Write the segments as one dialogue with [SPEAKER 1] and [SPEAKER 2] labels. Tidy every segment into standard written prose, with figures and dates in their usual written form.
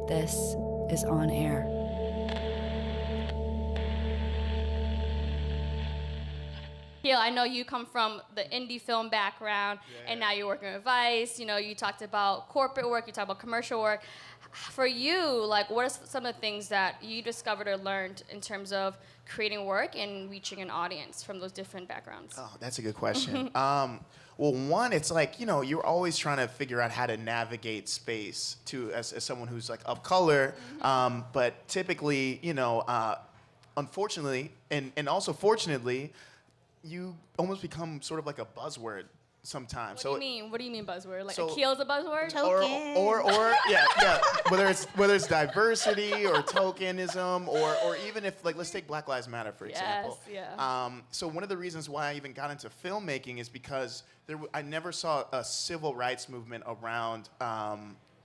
[SPEAKER 1] This is On Air.
[SPEAKER 2] Akil, I know you come from the indie film background, and now you're working with Vice. You know, you talked about corporate work, you talked about commercial work. For you, like, what are some of the things that you discovered or learned in terms of creating work and reaching an audience from those different backgrounds?
[SPEAKER 3] Oh, that's a good question. Well, one, it's like, you know, you're always trying to figure out how to navigate space as someone who's like of color. But typically, you know, unfortunately, and also fortunately, you almost become sort of like a buzzword sometimes.
[SPEAKER 2] What do you mean? What do you mean buzzword? Like
[SPEAKER 3] so-
[SPEAKER 2] Akil's a buzzword?
[SPEAKER 4] Token.
[SPEAKER 3] Or yeah. Whether it's diversity or tokenism or even if, like, let's take Black Lives Matter for example.
[SPEAKER 2] Yes, yeah.
[SPEAKER 3] So one of the reasons why I even got into filmmaking is because I never saw a civil rights movement around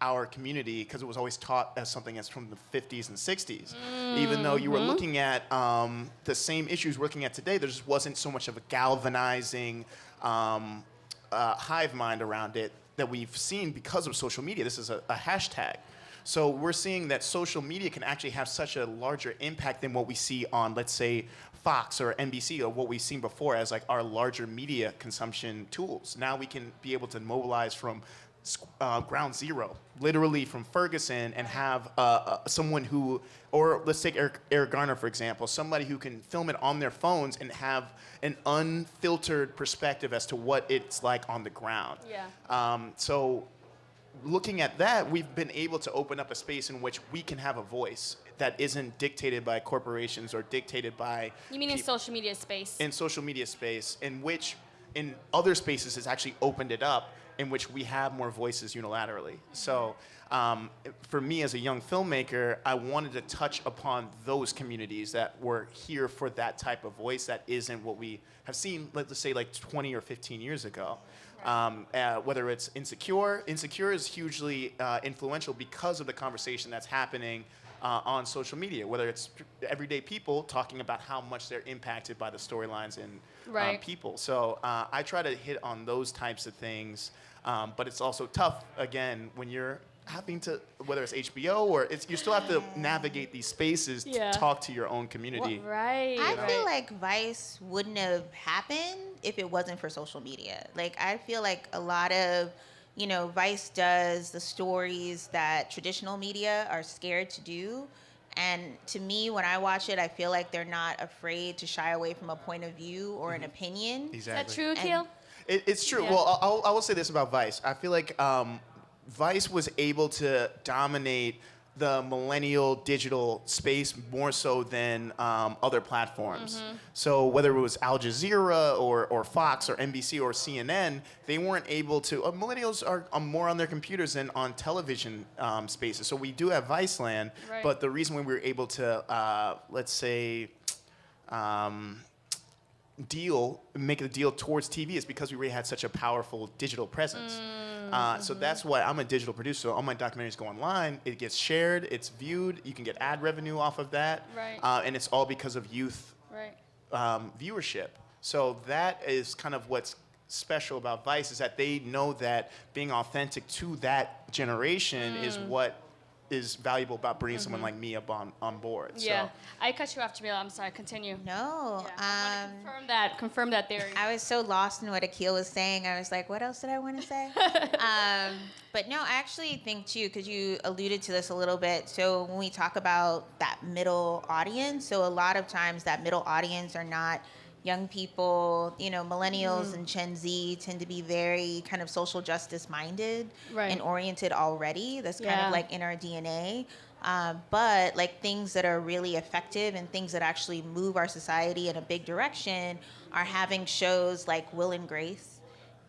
[SPEAKER 3] our community, because it was always taught as something that's from the 50s and 60s. Even though you were looking at the same issues we're looking at today, there just wasn't so much of a galvanizing hive mind around it that we've seen because of social media. This is a hashtag. So we're seeing that social media can actually have such a larger impact than what we see on, let's say, Fox or NBC, or what we've seen before as like our larger media consumption tools. Now we can be able to mobilize from ground zero, literally from Ferguson, and have someone who, or let's take Eric Garner, for example, somebody who can film it on their phones and have an unfiltered perspective as to what it's like on the ground.
[SPEAKER 2] Yeah.
[SPEAKER 3] So looking at that, we've been able to open up a space in which we can have a voice that isn't dictated by corporations or dictated by...
[SPEAKER 2] You mean in social media space?
[SPEAKER 3] In social media space, in which in other spaces has actually opened it up, in which we have more voices unilaterally. So for me as a young filmmaker, I wanted to touch upon those communities that were here for that type of voice that isn't what we have seen, let's say, like 20 or 15 years ago. Whether it's Insecure. Insecure is hugely influential because of the conversation that's happening on social media, whether it's everyday people talking about how much they're impacted by the storylines and people. So I try to hit on those types of things, but it's also tough, again, when you're having to, whether it's HBO or you still have to navigate these spaces to talk to your own community.
[SPEAKER 4] I feel like Vice wouldn't have happened if it wasn't for social media. Like, I feel like a lot of, you know, Vice does the stories that traditional media are scared to do. And to me, when I watch it, I feel like they're not afraid to shy away from a point of view or an opinion.
[SPEAKER 3] Exactly.
[SPEAKER 2] Is that true, Akil?
[SPEAKER 3] It's true.
[SPEAKER 2] Yeah.
[SPEAKER 3] Well, I will say this about Vice. I feel like Vice was able to dominate the millennial digital space more so than other platforms. So whether it was Al Jazeera or Fox or NBC or CNN, they weren't able to. Millennials are more on their computers than on television spaces. So we do have Viceland, but the reason we were able to, let's say, make a deal towards TV is because we already had such a powerful digital presence. So that's why I'm a digital producer. So all my documentaries go online. It gets shared. It's viewed. You can get ad revenue off of that. And it's all because of youth viewership. So that is kind of what's special about Vice, is that they know that being authentic to that generation is what is valuable about bringing someone like me up on board.
[SPEAKER 2] Yeah.
[SPEAKER 3] So.
[SPEAKER 2] I cut you off, Jamila. I'm sorry. Continue.
[SPEAKER 4] No.
[SPEAKER 2] Yeah. I want to confirm that theory.
[SPEAKER 4] I was so lost in what Akil was saying. I was like, what else did I want to say? But no, I actually think, too, because you alluded to this a little bit. So when we talk about that middle audience, so a lot of times that middle audience are not young people, you know, millennials and Gen Z tend to be very kind of social justice minded and oriented already. That's kind of like in our DNA. But like things that are really effective and things that actually move our society in a big direction are having shows like Will and Grace.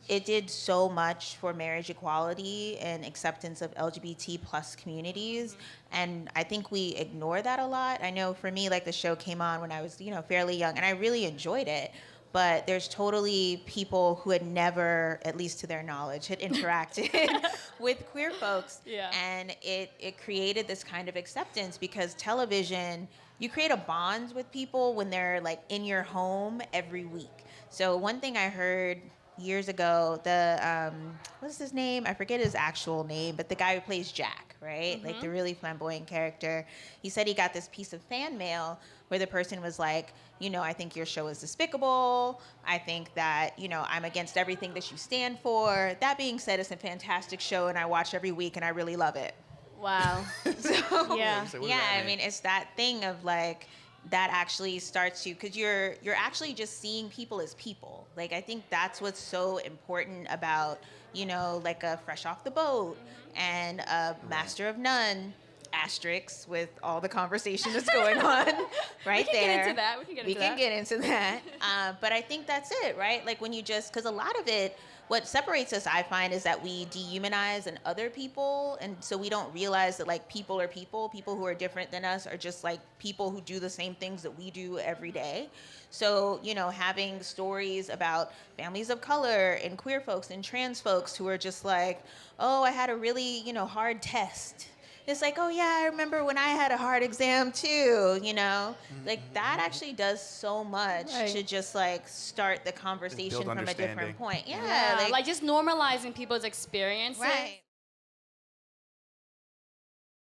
[SPEAKER 4] It did so much for marriage equality and acceptance of LGBT plus communities. And I think we ignore that a lot. I know for me, like, the show came on when I was, you know, fairly young, and I really enjoyed it. But there's totally people who had never, at least to their knowledge, had interacted with queer folks. And it created this kind of acceptance, because television, you create a bond with people when they're like in your home every week. So one thing I heard years ago, the what's his name? I forget his actual name, but the guy who plays Jack, right? Like the really flamboyant character. He said he got this piece of fan mail where the person was like, you know, I think your show is despicable. I think that, you know, I'm against everything that you stand for. That being said, it's a fantastic show and I watch every week and I really love it.
[SPEAKER 2] Wow.
[SPEAKER 4] So,
[SPEAKER 2] Yeah.
[SPEAKER 3] So what does
[SPEAKER 4] yeah,
[SPEAKER 3] that
[SPEAKER 4] I
[SPEAKER 3] mean?
[SPEAKER 4] mean, it's that thing of like, that actually starts to, because you're actually just seeing people as people. Like, I think that's what's so important about, you know, like a Fresh Off the Boat and a Master of None, asterisks with all the conversation that's going on right
[SPEAKER 2] We can
[SPEAKER 4] there.
[SPEAKER 2] get into that. We can get into that.
[SPEAKER 4] Get into that. But I think that's it, right? Like when you just, because a lot of it, what separates us, I find, is that we dehumanize and other people. And so we don't realize that like people are people. People who are different than us are just like people who do the same things that we do every day. So, you know, having stories about families of color and queer folks and trans folks who are just like, oh, I had a really, you know, hard test. It's like, oh yeah, I remember when I had a hard exam too, you know? Like that actually does so much
[SPEAKER 2] Right.
[SPEAKER 4] to just like start the conversation from a different
[SPEAKER 3] understanding.
[SPEAKER 4] point. Yeah,
[SPEAKER 2] Yeah, like just normalizing people's experiences.
[SPEAKER 4] right.